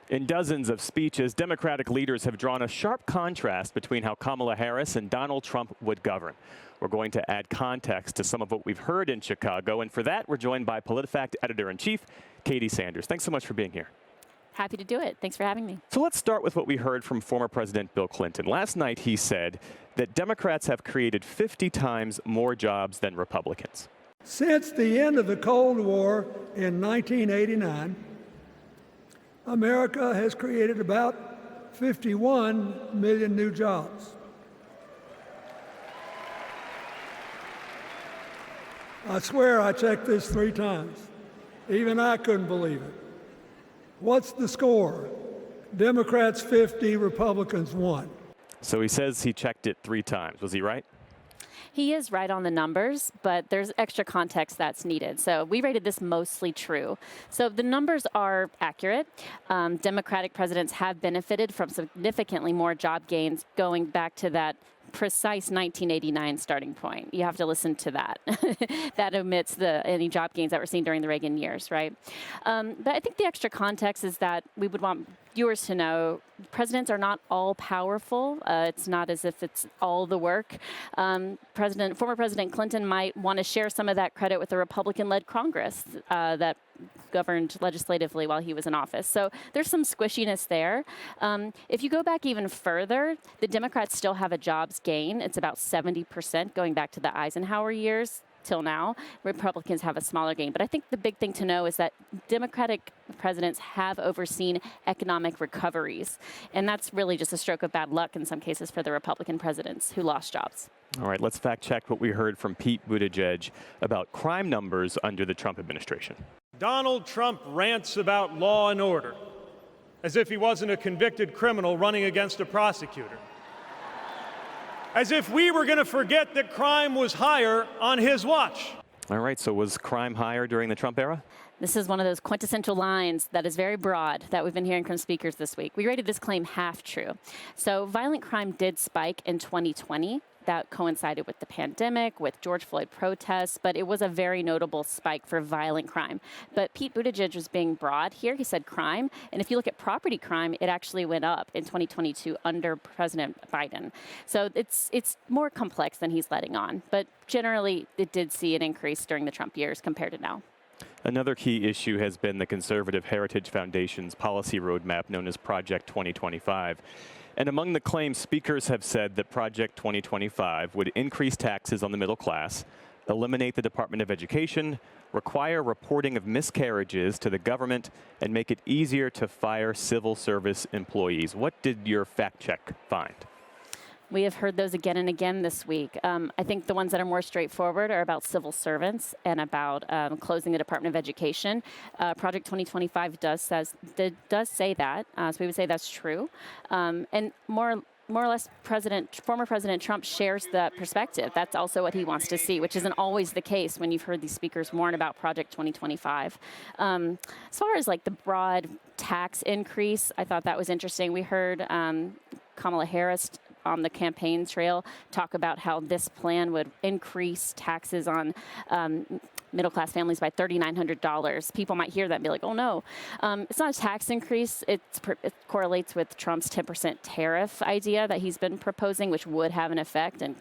In dozens of speeches, Democratic leaders have drawn a sharp contrast between how Kamala Harris and Donald Trump would govern. We're going to add context to some of what we've heard in Chicago, and for that, we're joined by PolitiFact editor-in-chief, Katie Sanders. Thanks so much for being here. Happy to do it. Thanks for having me. So let's start with what we heard from former President Bill Clinton. Last night, he said that Democrats have created 50 times more jobs than Republicans. Since the end of the Cold War in 1989, America has created about 51 million new jobs. I swear I checked this 3 times. Even I couldn't believe it. What's the score? Democrats 50, Republicans 1. So he says he checked it 3 times. Was he right? He is right on the numbers, but there's extra context that's needed. So we rated this mostly true. So the numbers are accurate. Democratic presidents have benefited from significantly more job gains going back to that precise 1989 starting point. You have to listen to that. That omits any job gains that were seen during the Reagan years, right? But I think the extra context is that we would want viewers to know presidents are not all powerful. It's not as if it's all the work. Former President Clinton might want to share some of that credit with the Republican-led Congress that governed legislatively while he was in office. So there's some squishiness there. If you go back even further, the Democrats still have a jobs gain. It's about 70% going back to the Eisenhower years till now. Republicans have a smaller gain. But I think the big thing to know is that Democratic presidents have overseen economic recoveries. And that's really just a stroke of bad luck in some cases for the Republican presidents who lost jobs. All right, let's fact check what we heard from Pete Buttigieg about crime numbers under the Trump administration. Donald Trump rants about law and order as if he wasn't a convicted criminal running against a prosecutor. As if we were going to forget that crime was higher on his watch. All right, so was crime higher during the Trump era? This is one of those quintessential lines that is very broad that we've been hearing from speakers this week. We rated this claim half true. So violent crime did spike in 2020. That coincided with the pandemic, with George Floyd protests, but it was a very notable spike for violent crime. But Pete Buttigieg was being broad here. He said crime. And if you look at property crime, it actually went up in 2022 under President Biden. So it's more complex than he's letting on. But generally, it did see an increase during the Trump years compared to now. Another key issue has been the Conservative Heritage Foundation's policy roadmap known as Project 2025. And among the claims, speakers have said that Project 2025 would increase taxes on the middle class, eliminate the Department of Education, require reporting of miscarriages to the government, and make it easier to fire civil service employees. What did your fact check find? We have heard those again and again this week. I think the ones that are more straightforward are about civil servants and about closing the Department of Education. Project 2025 does say that, so we would say that's true. And more or less, former President Trump shares that perspective. That's also what he wants to see, which isn't always the case when you've heard these speakers warn about Project 2025. As far as like the broad tax increase, I thought that was interesting. We heard Kamala Harris on the campaign trail talk about how this plan would increase taxes on middle-class families by $3,900. People might hear that and be like, oh, no. It's not a tax increase. It correlates with Trump's 10% tariff idea that he's been proposing, which would have an effect and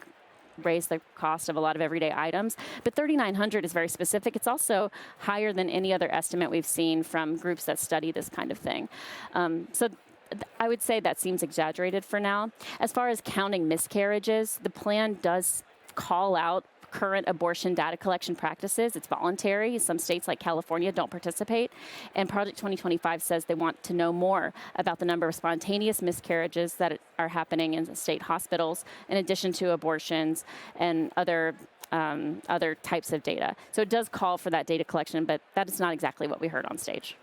raise the cost of a lot of everyday items. But $3,900 is very specific. It's also higher than any other estimate we've seen from groups that study this kind of thing. So I would say that seems exaggerated for now. As far as counting miscarriages, the plan does call out current abortion data collection practices. It's voluntary. Some states like California don't participate. And Project 2025 says they want to know more about the number of spontaneous miscarriages that are happening in state hospitals, in addition to abortions and other types of data. So it does call for that data collection, but that is not exactly what we heard on stage.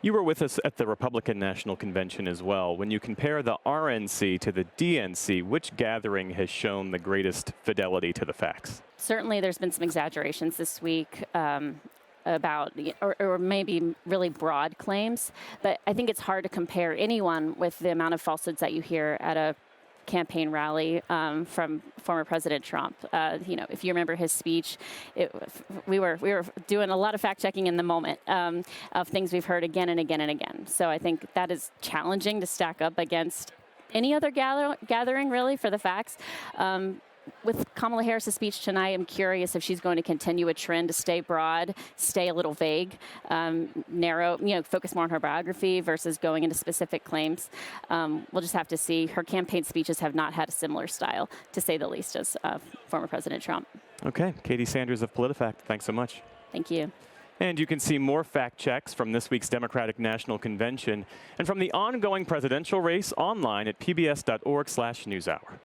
You were with us at the Republican National Convention as well. When you compare the RNC to the DNC, which gathering has shown the greatest fidelity to the facts? Certainly there's been some exaggerations this week about, or maybe really broad claims, but I think it's hard to compare anyone with the amount of falsehoods that you hear at a campaign rally from former President Trump. If you remember his speech, we were doing a lot of fact checking in the moment of things we've heard again and again and again. So I think that is challenging to stack up against any other gathering, really, for the facts. With Kamala Harris's speech tonight, I'm curious if she's going to continue a trend to stay broad, stay a little vague, narrow, focus more on her biography versus going into specific claims. We'll just have to see. Her campaign speeches have not had a similar style, to say the least, as former President Trump. Okay, Katie Sanders of PolitiFact, thanks so much. Thank you. And you can see more fact checks from this week's Democratic National Convention and from the ongoing presidential race online at pbs.org/newshour.